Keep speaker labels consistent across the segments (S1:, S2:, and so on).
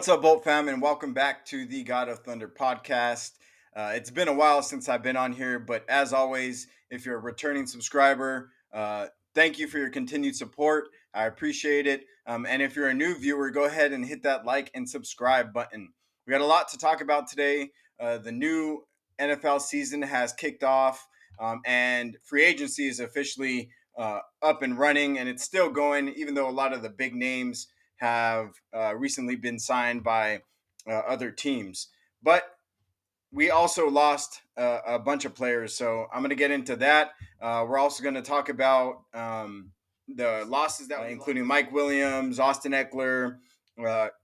S1: What's up, Bolt fam, and welcome back to the God of Thunder podcast. It's been a while since I've been on here, but as always, if you're a returning subscriber, thank you for your continued support. I appreciate it. And if you're a new viewer, go ahead and hit that like and subscribe button. We got a lot to talk about today. The new NFL season has kicked off, and free agency is officially up and running, and it's still going, even though a lot of the big names have recently been signed by other teams. But we also lost a bunch of players, so I'm going to get into that. We're also going to talk about the losses that, including Mike Williams, Austin Eckler,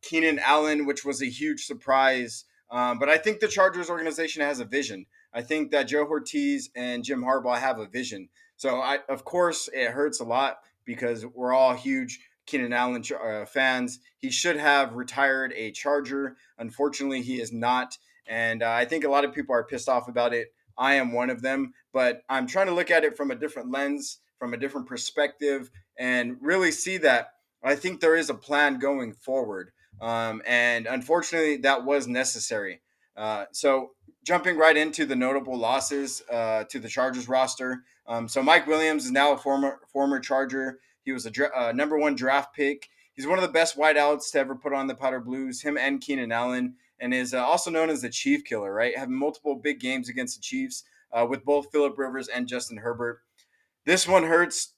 S1: Keenan Allen, which was a huge surprise. But I think the Chargers organization has a vision. I think that Joe Ortiz and Jim Harbaugh have a vision. So, of course, it hurts a lot because we're all huge Keenan Allen fans. He should have retired a Charger. Unfortunately, he is not. And I think a lot of people are pissed off about it. I am one of them, but I'm trying to look at it from a different lens, from a different perspective, and really see that I think there is a plan going forward. And unfortunately, that was necessary. So, jumping right into the notable losses to the Chargers roster. So, Mike Williams is now a former Charger. He was a number one draft pick. He's one of the best wideouts to ever put on the Powder Blues, him and Keenan Allen, and is also known as the Chief Killer, right? Having multiple big games against the Chiefs with both Phillip Rivers and Justin Herbert. This one hurts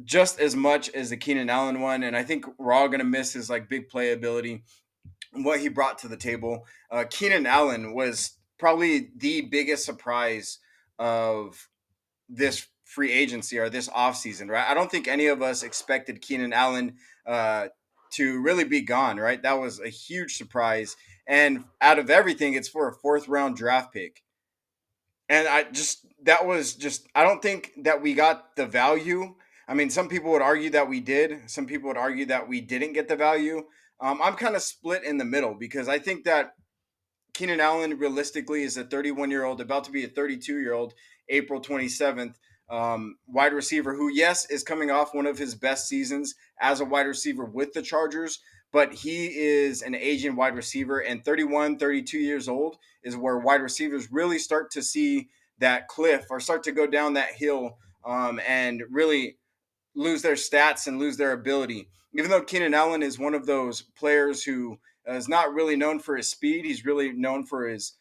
S1: just as much as the Keenan Allen one, and I think we're all going to miss his like big playability, what he brought to the table. Keenan Allen was probably the biggest surprise of this free agency or this offseason, right? I don't think any of us expected Keenan Allen to really be gone, right? That was a huge surprise. And out of everything, it's for a fourth round draft pick. And I don't think that we got the value. I mean, some people would argue that we did, some people would argue that we didn't get the value. I'm kind of split in the middle because I think that Keenan Allen realistically is a 31-year-old, about to be a 32-year-old, April 27th, wide receiver who, yes, is coming off one of his best seasons as a wide receiver with the Chargers, but he is an aging wide receiver, and 31, 32 years old is where wide receivers really start to see that cliff or start to go down that hill and really lose their stats and lose their ability. Even though Keenan Allen is one of those players who is not really known for his speed, he's really known for his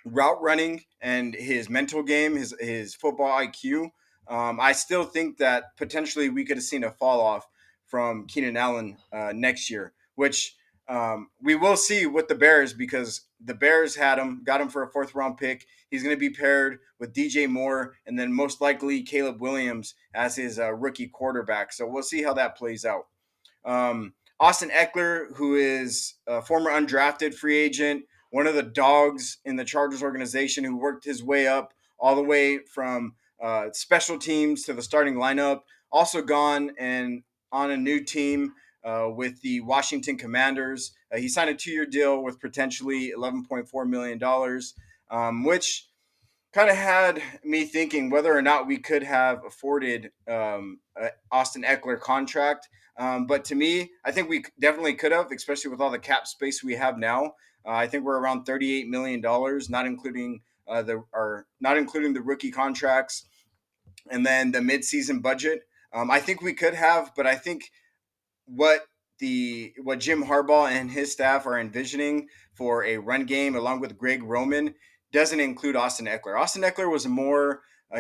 S1: route running and his mental game, his football IQ. I still think that potentially we could have seen a fall off from Keenan Allen next year, which we will see with the Bears because the Bears got him for a fourth round pick. He's going to be paired with DJ Moore and then most likely Caleb Williams as his rookie quarterback. So we'll see how that plays out. Austin Eckler, who is a former undrafted free agent, one of the dogs in the Chargers organization who worked his way up all the way from special teams to the starting lineup, also gone and on a new team with the Washington Commanders. He signed a 2-year deal with potentially $11.4 million, which kind of had me thinking whether or not we could have afforded Austin Eckler contract. But to me, I think we definitely could have, especially with all the cap space we have now. I think we're around $38 million, not including the rookie contracts, and then the midseason budget. I think we could have, but I think what what Jim Harbaugh and his staff are envisioning for a run game, along with Greg Roman, doesn't include Austin Eckler. Austin Eckler was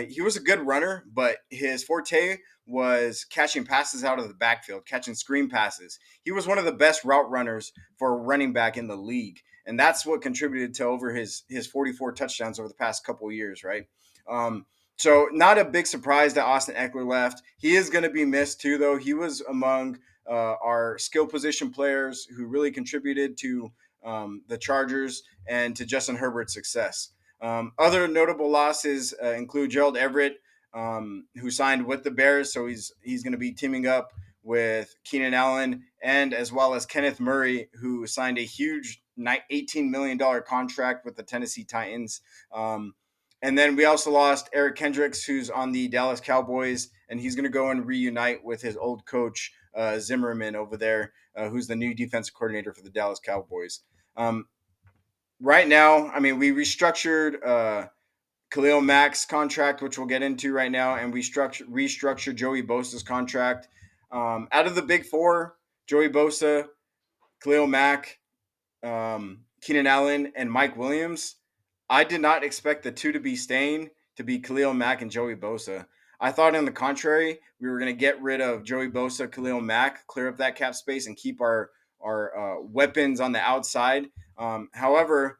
S1: he was a good runner, but his forte was catching passes out of the backfield, catching screen passes. He was one of the best route runners for a running back in the league, and that's what contributed to over his 44 touchdowns over the past couple of years, right? So not a big surprise that Austin Eckler left. He is going to be missed too, though. He was among our skill position players who really contributed to the Chargers and to Justin Herbert's success. Other notable losses include Gerald Everett, who signed with the Bears, so he's going to be teaming up with Keenan Allen, and as well as Kenneth Murray, who signed a huge $18 million contract with the Tennessee Titans. And then we also lost Eric Kendricks, who's on the Dallas Cowboys, and he's going to go and reunite with his old coach, Zimmerman over there, who's the new defensive coordinator for the Dallas Cowboys. Um, right now, I mean, we restructured Khalil Mack's contract, which we'll get into right now, and we restructured Joey Bosa's contract. Out of the big four, Joey Bosa, Khalil Mack, Keenan Allen, and Mike Williams, I did not expect the two to be staying to be Khalil Mack and Joey Bosa. I thought, on the contrary, we were going to get rid of Joey Bosa, Khalil Mack, clear up that cap space, and keep our weapons on the outside. However,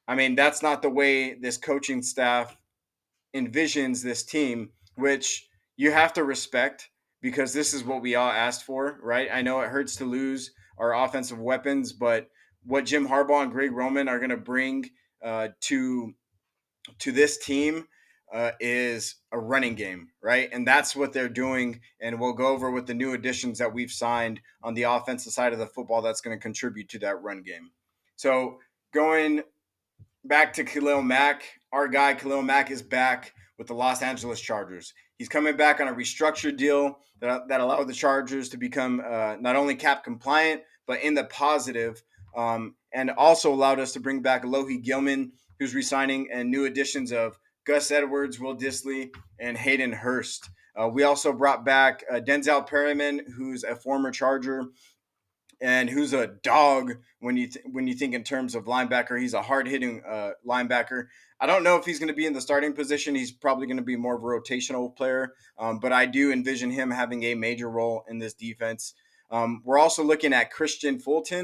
S1: I mean, that's not the way this coaching staff envisions this team, which you have to respect because this is what we all asked for, right? I know it hurts to lose our offensive weapons, but what Jim Harbaugh and Greg Roman are going to bring to this team is a running game, right? And that's what they're doing. And we'll go over with the new additions that we've signed on the offensive side of the football that's going to contribute to that run game. So going back to Khalil Mack. Our guy Khalil Mack is back with the Los Angeles Chargers. He's coming back on a restructured deal that allowed the Chargers to become not only cap compliant but in the positive, and also allowed us to bring back Alohi Gilman, who's resigning, and new additions of Gus Edwards, Will Disley, and Hayden Hurst. We also brought back Denzel Perryman, who's a former Charger, and who's a dog when you think in terms of linebacker. He's a hard hitting linebacker. I don't know if he's going to be in the starting position. He's probably going to be more of a rotational player, but I do envision him having a major role in this defense. We're also looking at Christian Fuller.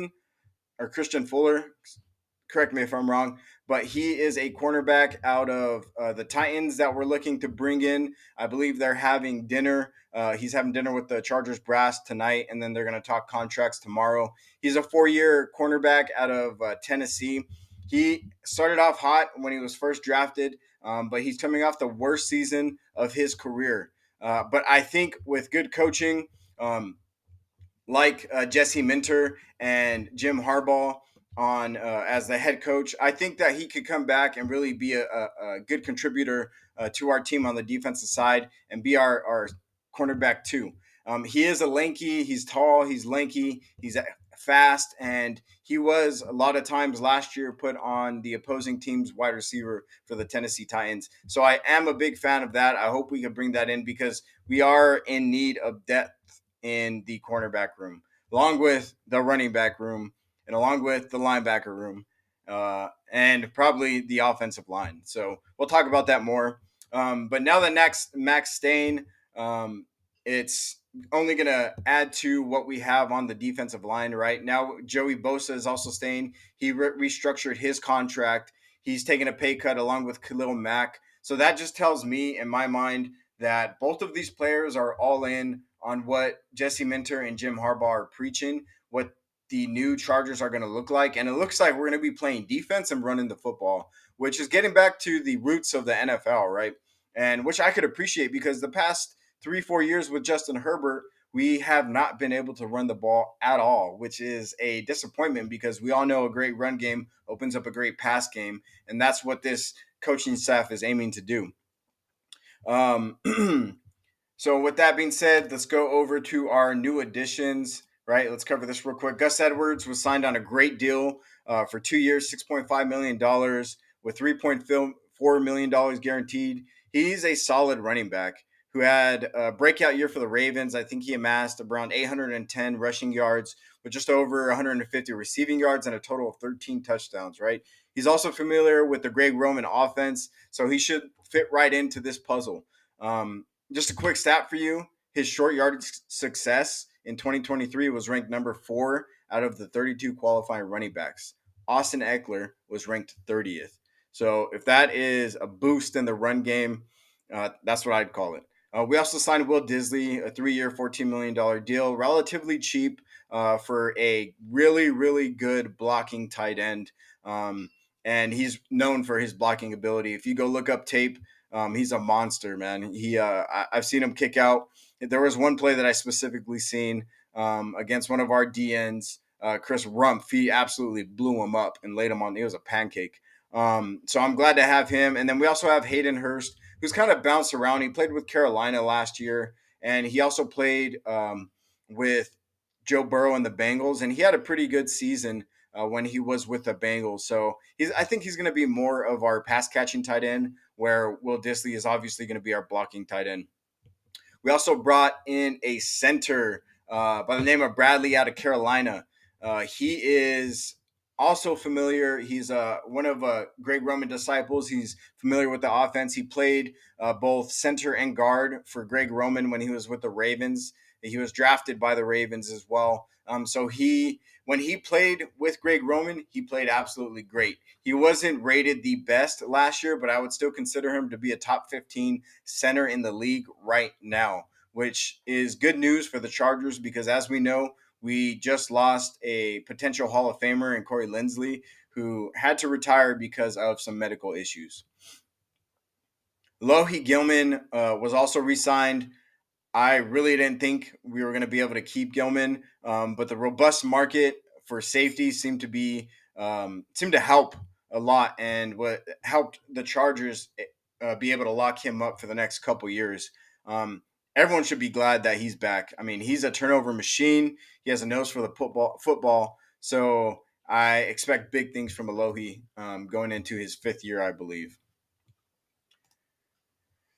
S1: Correct me if I'm wrong, but he is a cornerback out of the Titans that we're looking to bring in. I believe they're having dinner. He's having dinner with the Chargers brass tonight, and then they're going to talk contracts tomorrow. He's a 4-year cornerback out of Tennessee. He started off hot when he was first drafted, but he's coming off the worst season of his career. But I think with good coaching, like Jesse Minter and Jim Harbaugh on as the head coach, I think that he could come back and really be a good contributor to our team on the defensive side and be our cornerback too. He is he's tall, he's lanky, he's fast, and he was a lot of times last year put on the opposing team's wide receiver for the Tennessee Titans. So I am a big fan of that. I hope we can bring that in because we are in need of depth in the cornerback room, along with the running back room and along with the linebacker room, and probably the offensive line. So we'll talk about that more. But now that Max Stain, it's only going to add to what we have on the defensive line right now. Joey Bosa is also staying. He restructured his contract. He's taking a pay cut along with Khalil Mack. So that just tells me in my mind that both of these players are all in on what Jesse Minter and Jim Harbaugh are preaching, what the new Chargers are going to look like. And it looks like we're going to be playing defense and running the football, which is getting back to the roots of the NFL, right? And which I could appreciate because the past 3-4 years with Justin Herbert, we have not been able to run the ball at all, which is a disappointment because we all know a great run game opens up a great pass game. And that's what this coaching staff is aiming to do. Um, So with that being said, let's go over to our new additions. Right, let's cover this real quick. Gus Edwards was signed on a great deal for 2 years, $6.5 million with $3.4 million guaranteed. He's a solid running back who had a breakout year for the Ravens. I think he amassed around 810 rushing yards with just over 150 receiving yards and a total of 13 touchdowns. Right, he's also familiar with the Greg Roman offense, so he should fit right into this puzzle. Just a quick stat for you. His short yardage success in 2023 was ranked number 4 out of the 32 qualifying running backs. Austin Eckler was ranked 30th. So if that is a boost in the run game, that's what I'd call it. We also signed Will Disley, a 3-year, $14 million deal, relatively cheap for a really, really good blocking tight end. And he's known for his blocking ability. If you go look up tape, he's a monster, man. I've seen him kick out. There was one play that I specifically seen against one of our DNs, Chris Rumpf. He absolutely blew him up and laid him on. It was a pancake. So I'm glad to have him. And then we also have Hayden Hurst, who's kind of bounced around. He played with Carolina last year, and he also played with Joe Burrow and the Bengals, and he had a pretty good season when he was with the Bengals. So I think he's going to be more of our pass catching tight end, where Will Disley is obviously going to be our blocking tight end. We also brought in a center by the name of Bradley out of Carolina. He is also familiar. He's one of Greg Roman disciples. He's familiar with the offense. He played both center and guard for Greg Roman when he was with the Ravens. He was drafted by the Ravens as well. When he played with Greg Roman, he played absolutely great. He wasn't rated the best last year, but I would still consider him to be a top 15 center in the league right now, which is good news for the Chargers because, as we know, we just lost a potential Hall of Famer in Corey Linsley, who had to retire because of some medical issues. Lohi Gilman was also re signed. I really didn't think we were going to be able to keep Gilman, but the robust market for safety seemed to help a lot, and what helped the Chargers be able to lock him up for the next couple years. Um, Everyone should be glad that he's back. I mean, he's a turnover machine. He has a nose for the football. So I expect big things from Alohi going into his fifth year, I believe.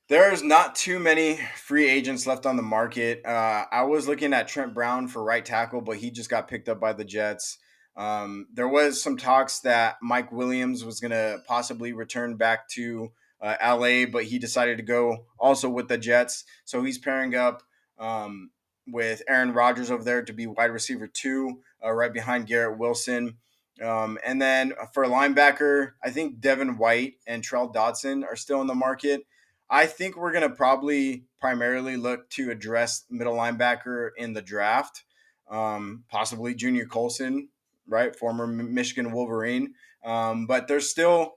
S1: There's not too many free agents left on the market. I was looking at Trent Brown for right tackle, but he just got picked up by the Jets. There was some talks that Mike Williams was going to possibly return back to LA, but he decided to go also with the Jets. So he's pairing up with Aaron Rodgers over there to be wide receiver two, right behind Garrett Wilson. And then for linebacker, I think Devin White and Trell Dodson are still in the market. I think we're going to probably primarily look to address middle linebacker in the draft, possibly Junior Colson, right, former Michigan Wolverine. But there's still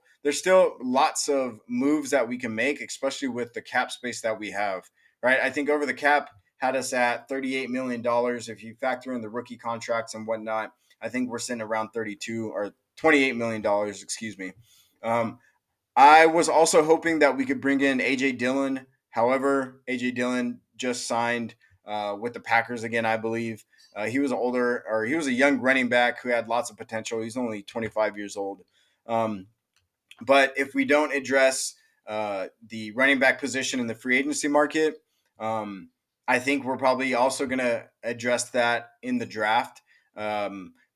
S1: lots of moves that we can make, especially with the cap space that we have, right? I think over the cap had us at $38 million. If you factor in the rookie contracts and whatnot, I think we're sitting around 32 or $28 million. Excuse me. I was also hoping that we could bring in AJ Dillon. However, AJ Dillon just signed with the Packers again, I believe. He was a young running back who had lots of potential. He's only 25 years old. Um, but if we don't address the running back position in the free agency market, um, I think we're probably also going to address that in the draft.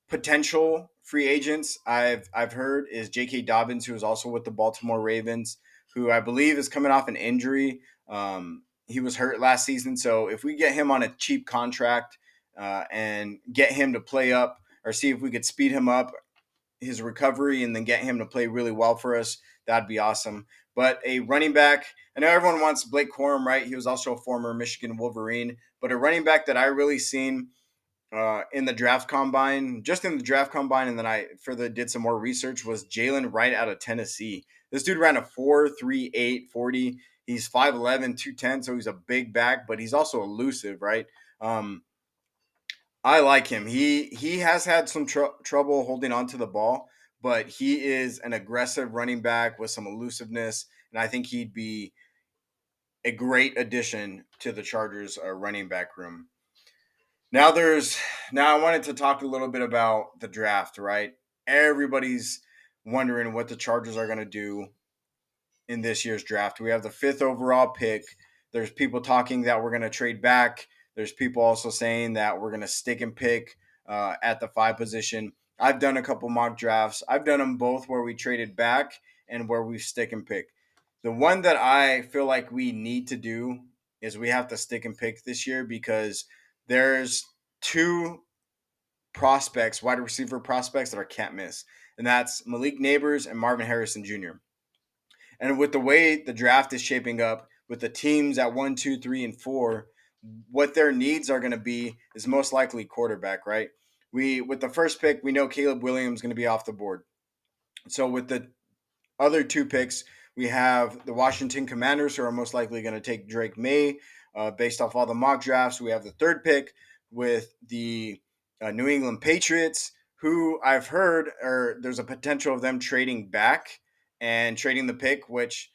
S1: Potential free agents I've heard is J.K. Dobbins, who is also with the Baltimore Ravens, who I believe is coming off an injury. He was hurt last season, so if we get him on a cheap contract and get him to play up, or see if we could speed him up his recovery and then get him to play really well for us, that'd be awesome. But a running back, I know everyone wants Blake Corum, right? He was also a former Michigan Wolverine, but a running back that I really seen in the draft combine, just in the draft combine, and then I further did some more research, was Jalen Wright out of Tennessee. This dude ran a 4.38 40. He's 5'11, 210, so he's a big back, but he's also elusive, right? Um, I like him. He has had some trouble holding on to the ball, but he is an aggressive running back with some elusiveness, and I think he'd be a great addition to the Chargers' running back room. Now there's now I wanted to talk a little bit about the draft, right? Everybody's wondering what the Chargers are going to do in this year's draft. We have the fifth overall pick. There's people talking that we're going to trade back. There's people also saying that we're going to stick and pick at the five position. I've done a couple mock drafts. I've done them both where we traded back and where we stick and pick. The one that I feel like we need to do is we have to stick and pick this year because there's two prospects, wide receiver prospects that are can't miss, and that's Malik Neighbors and Marvin Harrison Jr. And with the way the draft is shaping up, with the teams at 1, 2, 3, and 4, what their needs are going to be is most likely quarterback, right? We with the first pick, we know Caleb Williams is going to be off the board. So with the other two picks, we have the Washington Commanders, who are most likely going to take Drake May, based off all the mock drafts. We have the third pick with the New England Patriots, who I've heard or there's a potential of them trading back and trading the pick, which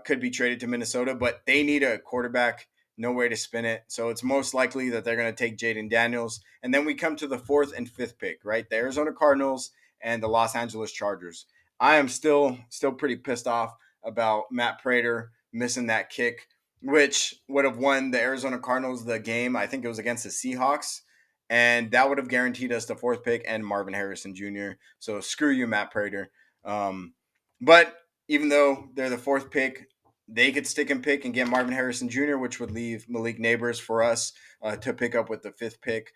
S1: could be traded to Minnesota, but they need a quarterback no way to spin it. So it's most likely that they're going to take Jaden Daniels. And then we come to the fourth and fifth pick, right? The Arizona Cardinals and the Los Angeles Chargers. I am still pretty pissed off about Matt Prater missing that kick, which would have won the Arizona Cardinals the game. I think it was against the Seahawks. And that would have guaranteed us the fourth pick and Marvin Harrison Jr. So screw you, Matt Prater. But even though they're the fourth pick, they could stick and pick and get Marvin Harrison Jr., which would leave Malik Neighbors for us to pick up with the fifth pick.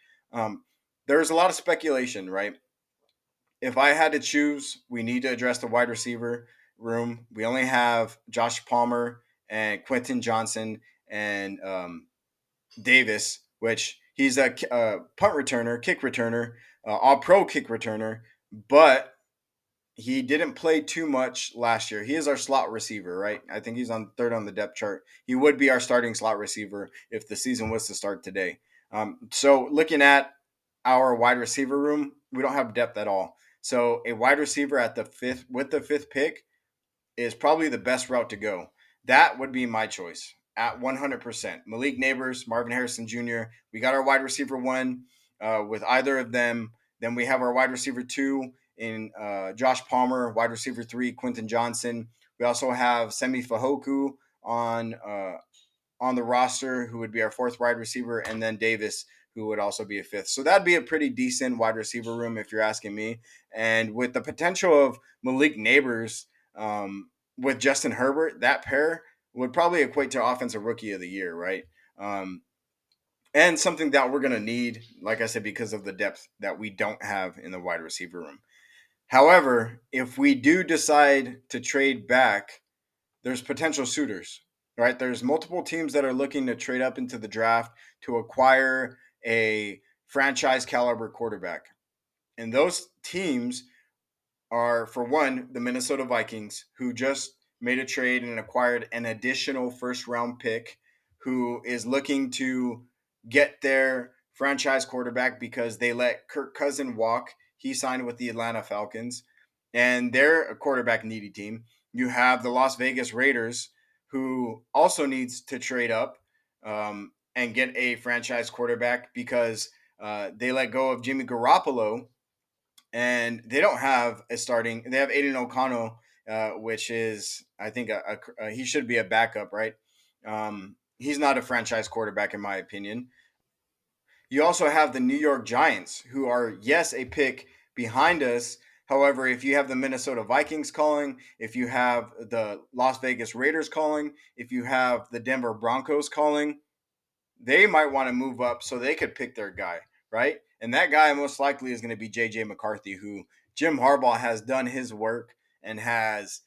S1: There's a lot of speculation, right? If I had to choose, we need to address the wide receiver room. We only have Josh Palmer and Quentin Johnson and Davis, which he's a punt returner, kick returner, all pro kick returner, but he didn't play too much last year. He is our slot receiver, right? I think he's on third on the depth chart. He would be our starting slot receiver if the season was to start today. So looking at our wide receiver room, we don't have depth at all. So a wide receiver at the fifth with the fifth pick is probably the best route to go. That would be my choice at 100%. Malik Neighbors, Marvin Harrison Jr. We got our wide receiver one with either of them. Then we have our wide receiver two in Josh Palmer, wide receiver three, Quentin Johnson. We also have Semi Fahoku on the roster, who would be our fourth wide receiver, and then Davis, who would also be a fifth. So that'd be a pretty decent wide receiver room, if you're asking me. And with the potential of Malik Neighbors with Justin Herbert, that pair would probably equate to offensive rookie of the year, right? And something that we're going to need, like I said, because of the depth that we don't have in the wide receiver room. However, if we do decide to trade back, there's potential suitors, right? There's multiple teams that are looking to trade up into the draft to acquire a franchise caliber quarterback. And those teams are, for one, the Minnesota Vikings, who just made a trade and acquired an additional first round pick, who is looking to get their franchise quarterback because they let Kirk Cousin walk. He signed with the Atlanta Falcons, and they're a quarterback needy team. You have the Las Vegas Raiders, who also needs to trade up and get a franchise quarterback because they let go of Jimmy Garoppolo and they don't have a starting. They have Aiden O'Connell, which is I think he should be a backup, right? He's not a franchise quarterback in my opinion. You also have the New York Giants, who are yes a pick behind us. However, if you have the Minnesota Vikings calling, if you have the Las Vegas Raiders calling, if you have the Denver Broncos calling, they might want to move up so they could pick their guy, right? And that guy most likely is going to be JJ McCarthy, who Jim Harbaugh has done his work and has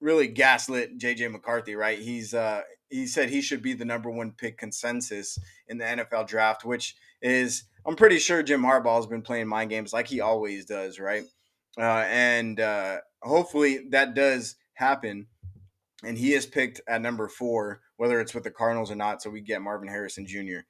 S1: really gaslit JJ McCarthy, right? He said he should be the number one pick consensus in the NFL draft, which is I'm pretty sure Jim Harbaugh has been playing mind games like he always does, right? And hopefully that does happen and he is picked at number 4, whether it's with the Cardinals or not. So we get Marvin Harrison Jr.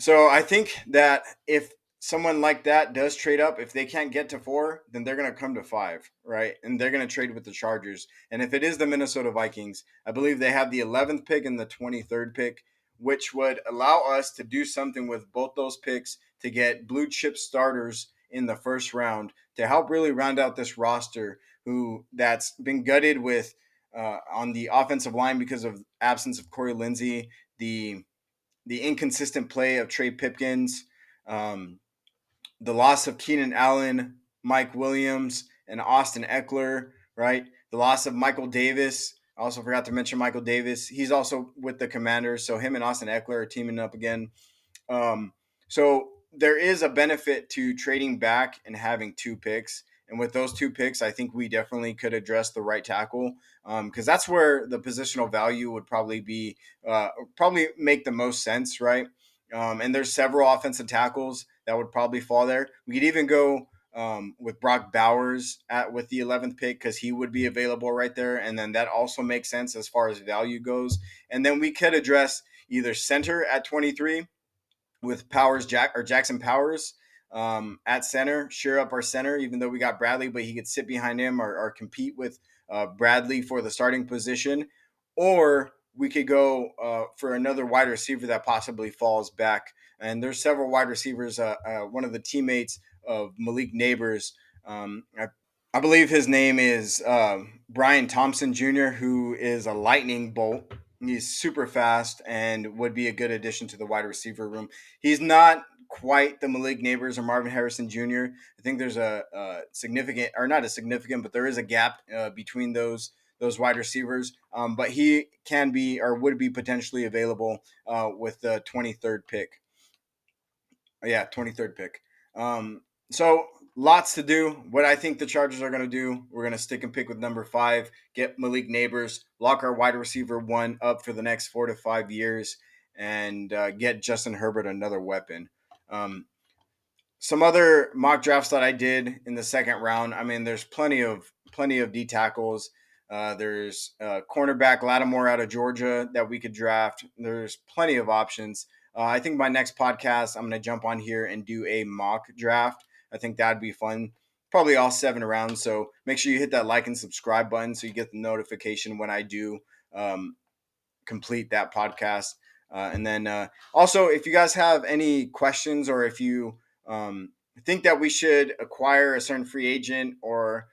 S1: So I think that if someone like that does trade up, if they can't get to 4, then they're going to come to 5, right? And they're going to trade with the Chargers. And if it is the Minnesota Vikings, I believe they have the 11th pick and the 23rd pick, which would allow us to do something with both those picks to get blue chip starters in the first round to help really round out this roster who that's been gutted with on the offensive line because of absence of Corey Lindsey, the inconsistent play of Trey Pipkins, um, the loss of Keenan Allen, Mike Williams, and Austin Eckler, right? The loss of Michael Davis. I also forgot to mention Michael Davis. He's also with the Commanders, so him and Austin Eckler are teaming up again. So there is a benefit to trading back and having 2 picks. And with those 2 picks, I think we definitely could address the right tackle because that's where the positional value would probably be, probably make the most sense, right? And there's several offensive tackles that would probably fall there. We could even go with Brock Bowers with the 11th pick because he would be available right there. And then that also makes sense as far as value goes. And then we could address either center at 23 with Jackson Powers at center, shore up our center, even though we got Bradley, but he could sit behind him or compete with Bradley for the starting position. Or we could go for another wide receiver that possibly falls back. And there's several wide receivers. One of the teammates of Malik Neighbors, I believe his name is Brian Thompson Jr., who is a lightning bolt. He's super fast and would be a good addition to the wide receiver room. He's not quite the Malik Neighbors or Marvin Harrison Jr. I think there's a significant, or not a significant, but there is a gap between those wide receivers. But he can be or would be potentially available with the 23rd pick. Yeah, 23rd pick. So lots to do. What I think the Chargers are going to do, we're going to stick and pick with number 5, get Malik Neighbors, lock our wide receiver 1 up for the next 4 to 5 years, and get Justin Herbert another weapon. Some other mock drafts that I did in the second round. I mean, there's plenty of D tackles. There's cornerback Lattimore out of Georgia that we could draft. There's plenty of options. I think my next podcast, I'm going to jump on here and do a mock draft. I think that'd be fun. Probably all 7 rounds. So make sure you hit that like and subscribe button so you get the notification when I do complete that podcast. And then also, if you guys have any questions or if you think that we should acquire a certain free agent or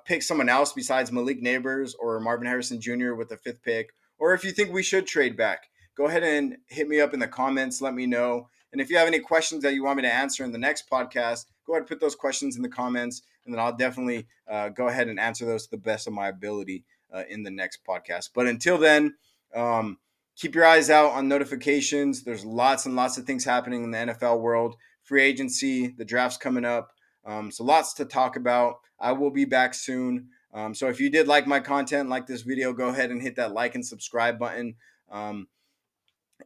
S1: pick someone else besides Malik Neighbors or Marvin Harrison Jr. with the 5th pick, or if you think we should trade back, go ahead and hit me up in the comments. Let me know. And if you have any questions that you want me to answer in the next podcast, go ahead and put those questions in the comments, and then I'll definitely go ahead and answer those to the best of my ability in the next podcast. But until then, um, keep your eyes out on notifications. There's lots and lots of things happening in the NFL world. Free agency, the draft's coming up. So lots to talk about. I will be back soon. So if you did like my content, like this video, go ahead and hit that like and subscribe button.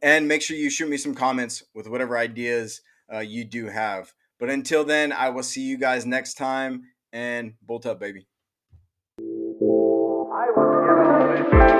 S1: And make sure you shoot me some comments with whatever ideas you do have. But until then, I will see you guys next time. And bolt up, baby. I was given